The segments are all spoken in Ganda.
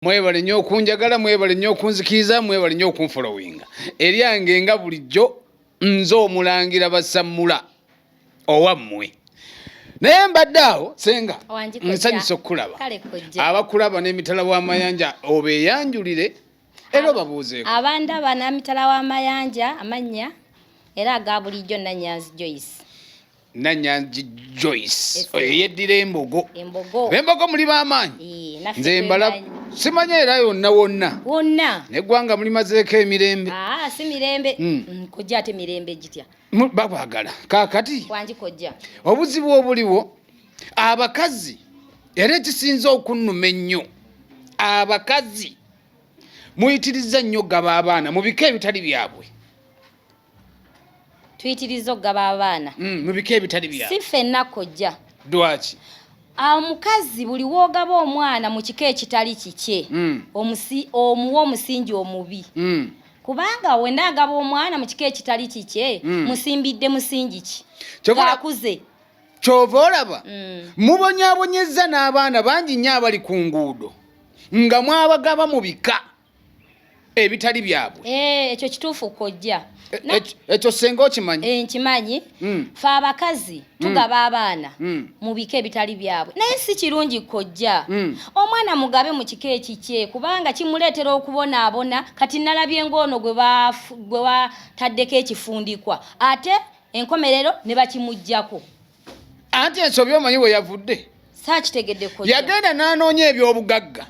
Mwebale nnyo okunjagala, mwebale nnyo okunzikiriza, mwebale nnyo okunfollowinga. Eryange nga bulijjo nze Omulangira Basammula owammwe. Naye mbadde awo senga nsanyusa okulaba abakulaba n'emitala w'amayanja obeeyanjulire era obabuuzeeko. Abandaba n'emitala w'amayanja amannya era aga bulijjo Nannyanzi Joyce. Nannyanzi Joyce yeddira embogo. Embogo muli b'amaanyi. Nze mbala simanya era yonna wonna neggwanga mulimazeeko emirembe. Si mirembe kojja ate mirembe gitya bakwagala kaakati wangi kojja obuzibu obuliwo abakazi era ekisinza okunnuma ennyo abakazi muyitiriza nnyo gaba abaana mu bika ebitali byabwe. Tuyitiriza okugaba abaana mu bika ebitali byabwe si ffenna kojja. Lwaki? Omukazi buli woogaba omwana mu kika ekitali kikye omuwa omusingi omubi. Kubanga wenaagaba omwana mu kika ekitali kikye musimbidde musingi ki kakuze. Kyova olaba mubonyaabonyezza n'abaana bangi nnyo abali ku nguudo nga mwabagaba mu bika ebitali byabwe. Ekyo kituufu kojja. Ekyo senga okimanyi? Nkimanyi. Fe abakazi tugaba abaana mu bika ebitali byabwe naye si kirungi kojja. Omwana mugabe mu kika ekikye kubanga kimuleetera okubonaabona. Kati nalabye ng'ono gwe bataddeko ekifundikwa ate enkomerero ne bakimuggyako. Anti ensobi omanyi we yavudde? Saakitegedde kojja. Yagenda n'anoonya ebyobugagga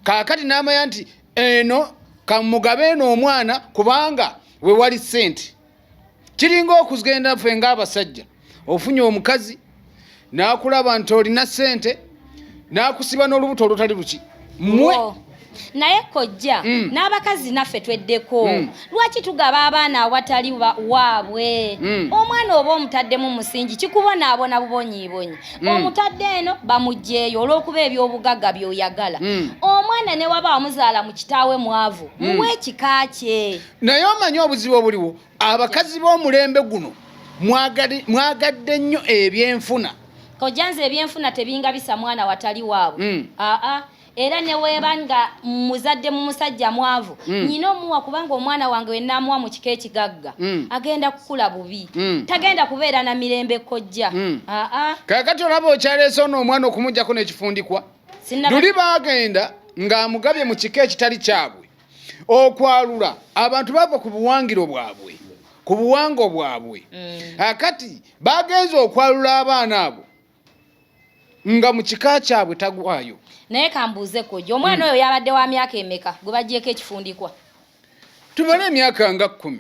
kaakati n'amanya nti eno kamugabe eno omwana kubanga we wali ssente. Kiringa okugenda ffe ng'abasajja ofunye omukazi n'akulaba nti olina ssente n'akusiba n'olubuto olutali luki mmwe. Naye kojja n'abakazi naffe tweddeko. Lwaki tugaba abaana awatali waabwe? Omwana oba omutaddemu musingi kikubonaabona bubonyiibonyi. Omutadde eno bamuggyeeyo olw'okuba ebyobugagga by'oyagala. Omwana ne waba wamuzaala mu kitaawe mwavu muwe ekika kye. Naye omanyi obuzibu obuliwo abakazi b'omulembe guno mwagadde nnyo ebyenfuna. Kojja nze ebyenfuna tebingabisa mwana watali waabwe. Era ne weebanga muzadde mu musajja mwavu nyina omuwa kubanga omwana wange wenaamuwa mu kika ekigagga agenda kukula bubi tagenda kubeera na mirembe kojja. Kaakati olaba okyaleese ono omwana okumuggyako n'ekifundikwa luli baagenda ng'amugabye mu kika ekitali kyabwe okwalula abantu bava ku buwangiro bwabwe ku buwango bwabwe. Akati bagenze okwalula abaana abo nga mu kika kyabwe tagwayo. Naye kambuuze kojja omwana oyo yabadde wa myaka emeka gwe bagyeko ekifundikwa? Tubale emyaka nga 10.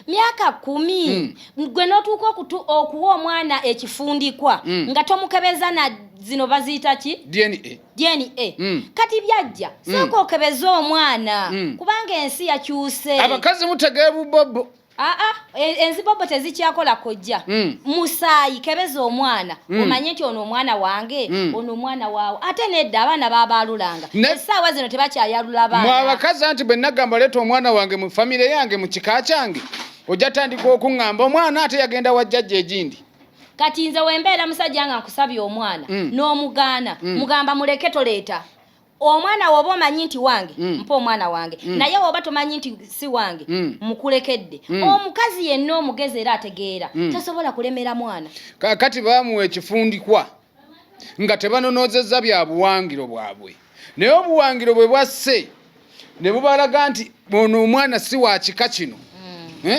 Myaka 10 gwe n'otuuka okuwa omwana ekifundikwa nga tomukebeza na zino baziyita ki? DNA. Kati byajja sooka okebeza omwana kubanga ensi yakyuse. Abakazi mutegee bubbobo. Enzibobo tezikyakola kojja. Musaayi kebeza omwana omanye nti ono omwana wange ono omwana waawo ate nedda abaana babaalulanga essaawa zino tebakyayalula abaana. Mwe abakazi anti bwe nagamba leeta omwana wange mu famire yange mu kika kyange ojja tandika okuŋŋamba omwana ate yagenda wa jjajja egindi. Kati nze wembeera musajja nga nkusabye omwana n'omugaana mugamba muleke toleeta omwana woba omanyi nti wange mpa omwana wange naye woba tomanyi nti si wange mukulekedde. Omukazi yenna omugezi era ategeera tasobola kulemera mwana. Kakati baamuwa ekifundikwa nga tebanonoozezza bya buwangiro bwabwe naye obuwangiro bwe bwasse ne bubalaga nti ono omwana si wa kika kino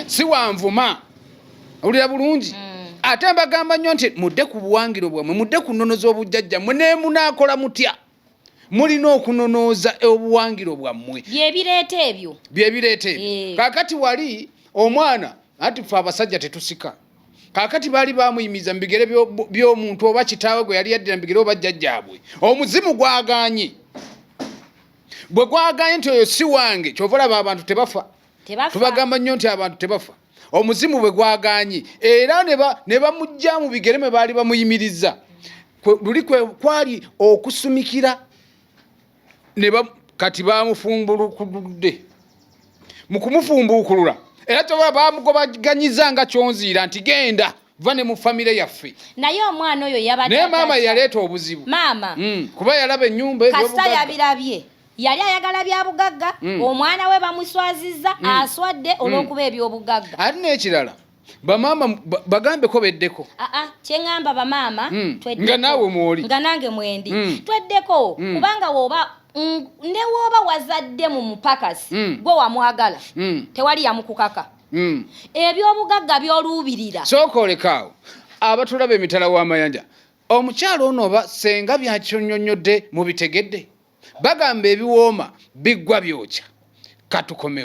si wa nvuma. Owulira bulungi? Ate mbagamba nnyo nti mudde ku buwangiro bwammwe mudde ku nnono z'obujjajja mwe ne munaakola mutya. Mulina okunonooza obuwangiro bwammwe. Byebireeta ebyo. Byebireeta ebyo. Kaakati wali omwana anti ffe abasajja tetusika. Kaakati baali baamuyimiza mu bigere by'omuntu oba kitaawe gwe yali yaddira mu bigere oba jjajjaabwe. Omuzimu gwagaanye. Bwe gwagaanye nti oyo si wange kyova olaba abantu tebafa. Tubagamba nnyo nti abantu tebafa. Omuzimu bwe gwagaanye era ne bamuggya mu bigere mwe baali bamuyimiriza. Luli kwali okusumikira kati bamufumbulukudde mu kumufumbuukulula era toba bamugobaganyiza nga kyonziira nti genda va ne mu famire yaffe. Naye omwana oyo yabadde naye maama yaleeta obuzibu. Maama kuba yalaba ennyumba kasita yabirabye yali ayagala bya bugagga omwana we bamuswazizza aswadde olw'okuba ebyobugagga ate n'ekirala bamaama bagambeko beddeko kyeŋŋamba bamaama nga naawe mwoli nga nange mwendi tweddeko kubanga woba ne wooba wazadde mu mupakasi gwe wamwagala tewali yamukukaka ebyobugagga byoluubirira sooka olekaawo abatulaba emitala w'amayanja omukyalo ono oba senga byakyonnyonnyodde mubitegedde bagamba ebiwooma biggwa byokya katukomewo